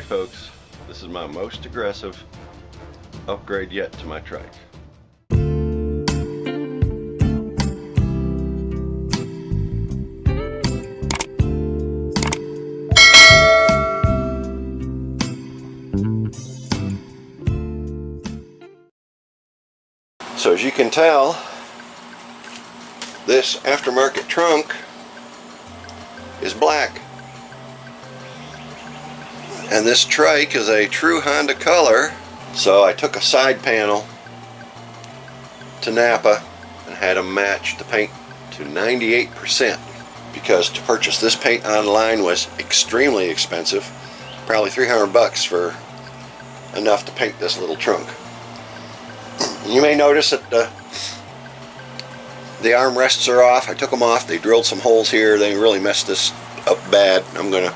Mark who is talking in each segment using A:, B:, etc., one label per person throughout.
A: Alright folks, this is my most aggressive upgrade yet to my Trike. So as you can tell, this aftermarket trunk is black. And this Trike is a true Honda color. So I took a side panel to Napa and had them match the paint to 98%, because to purchase this paint online was extremely expensive, probably 300 bucks for enough to paint this little trunk. You may notice that the armrests are off. I took them off. They drilled some holes here. They really messed this up bad. I'm going to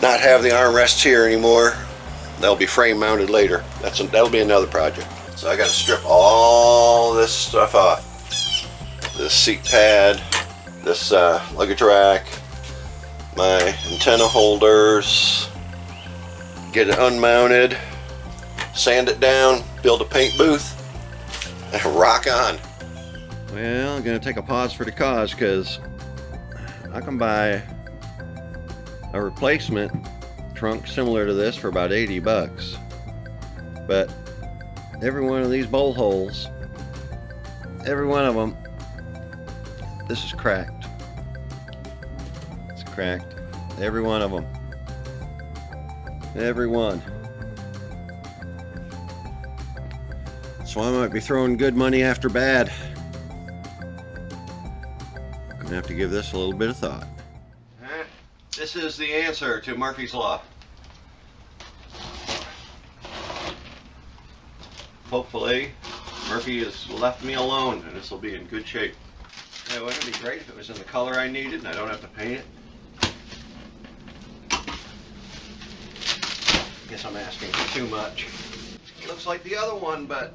A: not have the armrests here anymore. They'll be frame mounted later. That'll be another project. So I got to strip all this stuff off. This seat pad, this luggage rack, my antenna holders, get it unmounted, sand it down, build a paint booth, and rock on. Well, I'm going to take a pause for the cause, because I can buy a replacement trunk similar to this for about 80 bucks. But every one of these bolt holes, every one of them, this is cracked. It's cracked. Every one of them. Every one. So I might be throwing good money after bad. I'm gonna have to give this a little bit of thought. This is the answer to Murphy's Law. Hopefully, Murphy has left me alone and this will be in good shape. Yeah, wouldn't it be great if it was in the color I needed and I don't have to paint it? I guess I'm asking for too much. It looks like the other one, but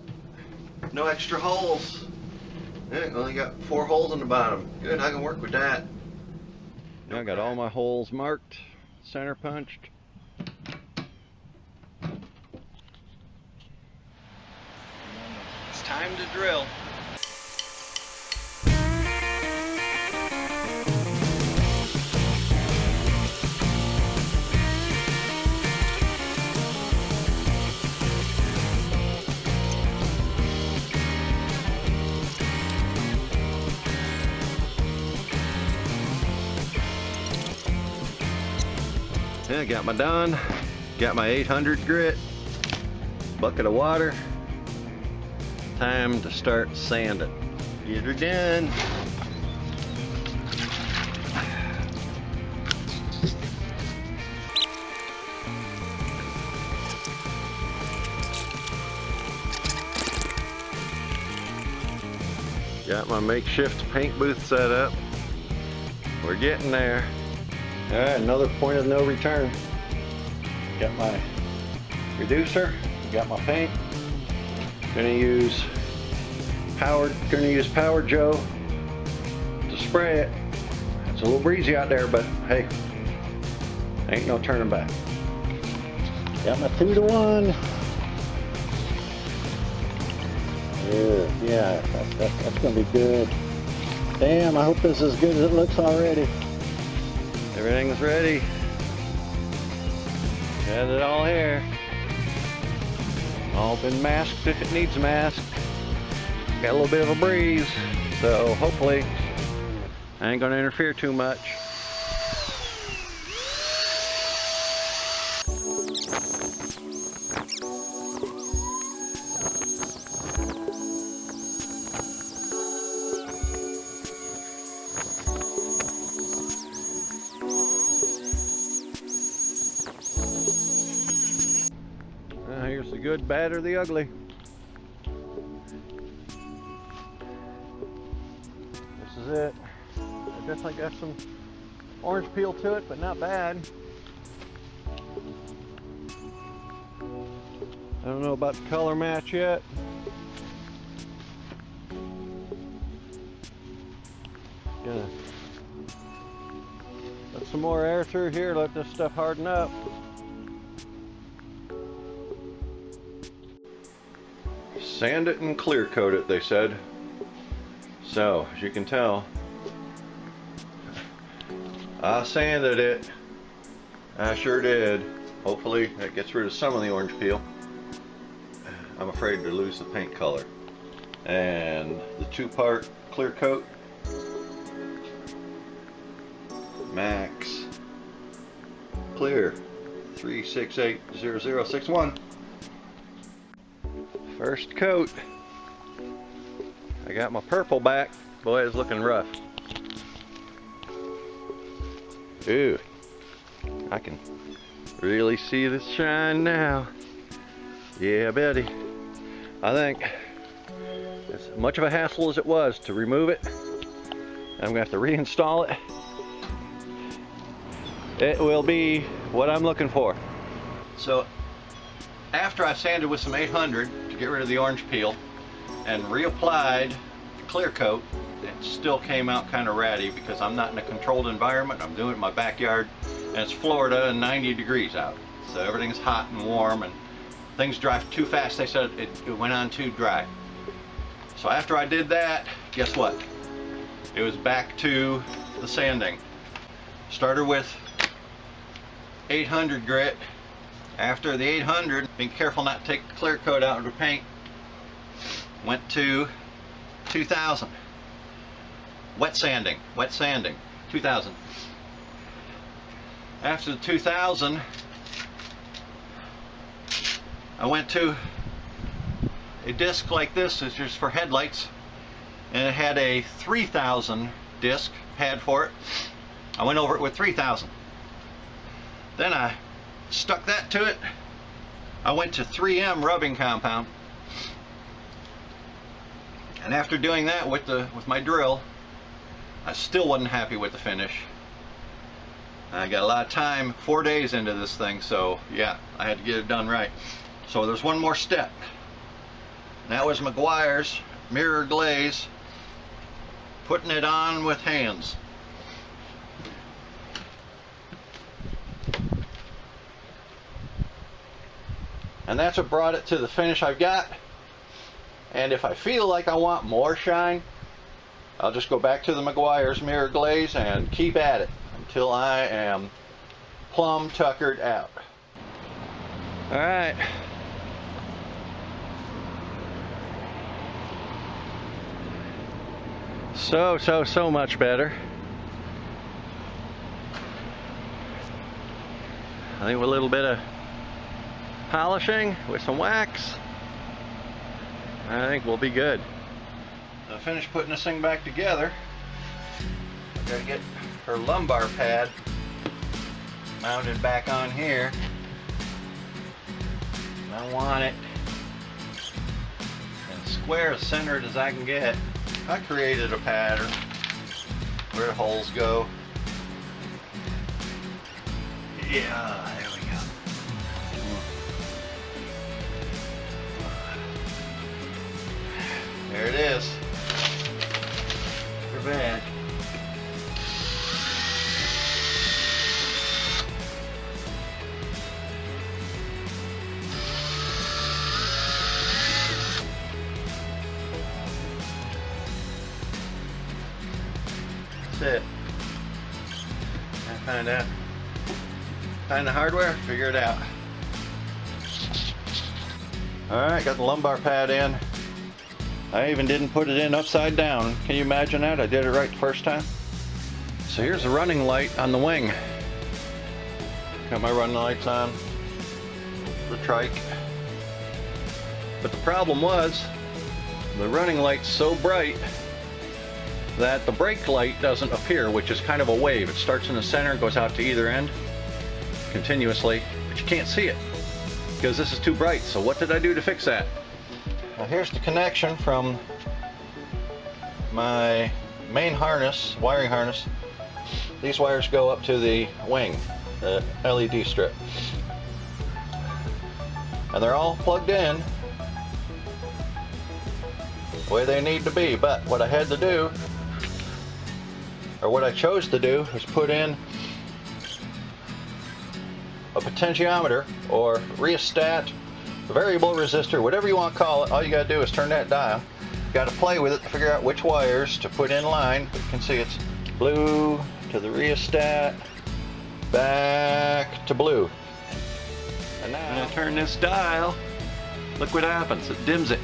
A: no extra holes. Yeah, only got 4 holes in the bottom. Good, I can work with that. Now I got all my holes marked, center punched. It's time to drill. Yeah, got my done, got my 800 grit, bucket of water. Time to start sanding. Get her done. Got my makeshift paint booth set up. We're getting there. Alright, another point of no return. Got my reducer, got my paint. Gonna use Power Joe to spray it. It's a little breezy out there, but hey, ain't no turning back. Got my 2-to-1. Yeah, that's gonna be good. Damn, I hope this is as good as it looks already. Everything's ready. Got it all here. All been masked if it needs masked. Got a little bit of a breeze, so hopefully I ain't gonna interfere too much. Here's the good, bad, or the ugly. This is it. I definitely got some orange peel to it, but not bad. I don't know about the color match yet. Gonna let some more air through here, let this stuff harden up. Sand it and clear coat it, they said. So, as you can tell, I sanded it. I sure did. Hopefully that gets rid of some of the orange peel. I'm afraid to lose the paint color. And the 2-part clear coat, Max Clear 3680061. First coat. I got my purple back. Boy, it's looking rough. Ooh, I can really see the shine now. Yeah, buddy. I think as much of a hassle as it was to remove it, I'm gonna have to reinstall it. It will be what I'm looking for. So after I sanded with some 800 to get rid of the orange peel and reapplied the clear coat, it still came out kind of ratty because I'm not in a controlled environment. I'm doing it in my backyard, and it's Florida and 90 degrees out. So everything's hot and warm and things dry too fast. They said it went on too dry. So after I did that, guess what? It was back to the sanding. Started with 800 grit. After the 800, being careful not to take the clear coat out of the paint, went to 2000. Wet sanding, 2000. After the 2000, I went to a disc like this. It's just for headlights, and it had a 3000 disc pad for it. I went over it with 3000. Then I stuck that to it. I went to 3M rubbing compound, and after doing that with my drill, I still wasn't happy with the finish. I got a lot of time, 4 days into this thing, so yeah, I had to get it done right. So there's one more step. That was Meguiar's mirror glaze, putting it on with hands. And that's what brought it to the finish I've got. And if I feel like I want more shine, I'll just go back to the Meguiar's mirror glaze and keep at it until I am plumb tuckered out. All right. So much better. I think with a little bit of polishing with some wax, I think we'll be good. I finished putting this thing back together. I've got to get her lumbar pad mounted back on here. And I want it as square, as centered as I can get. I created a pattern where the holes go. Yeah, there we go. There it is. We're back. That's it. I find the hardware, figure it out. Alright, got the lumbar pad in. I even didn't put it in upside down. Can you imagine that? I did it right the first time. So here's the running light on the wing. Got my running lights on, the Trike. But the problem was, the running light's so bright that the brake light doesn't appear, which is kind of a wave. It starts in the center, goes out to either end continuously, but you can't see it because this is too bright. So what did I do to fix that? Now here's the connection from my main harness, wiring harness. These wires go up to the wing, the LED strip, and they're all plugged in the way they need to be. But what I had to do, or what I chose to do, is put in a potentiometer or rheostat
B: variable resistor, whatever you want to call it. All you got to do is turn that dial. Got to play with it to figure out which wires to put in line. You can see it's blue to the rheostat, back to blue. And now when I turn this dial, look what happens. It dims it.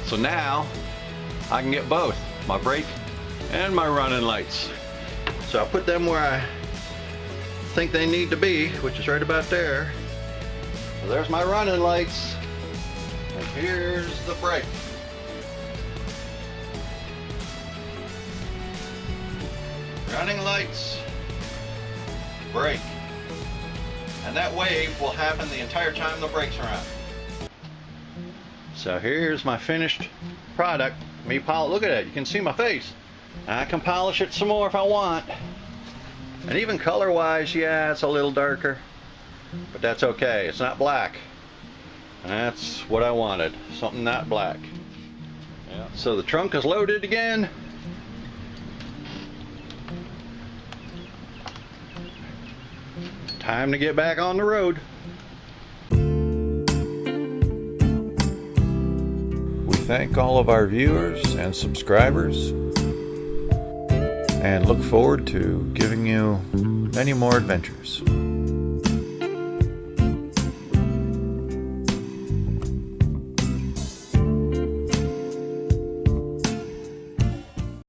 B: So now I can get both my brake and my running lights. So I'll put them where I think they need to be, which is right about there. So there's my running lights. And here's the brake. Running lights, brake. And that wave will happen the entire time the brakes are on. So here's my finished product. Look at that, you can see my face. I can polish it some more if I want. And even color wise, yeah, it's a little darker. But that's okay, it's not black. That's what I wanted, something not black. Yeah. So the trunk is loaded again. Time to get back on the road. We thank all of our viewers and subscribers and look forward to giving you many more adventures.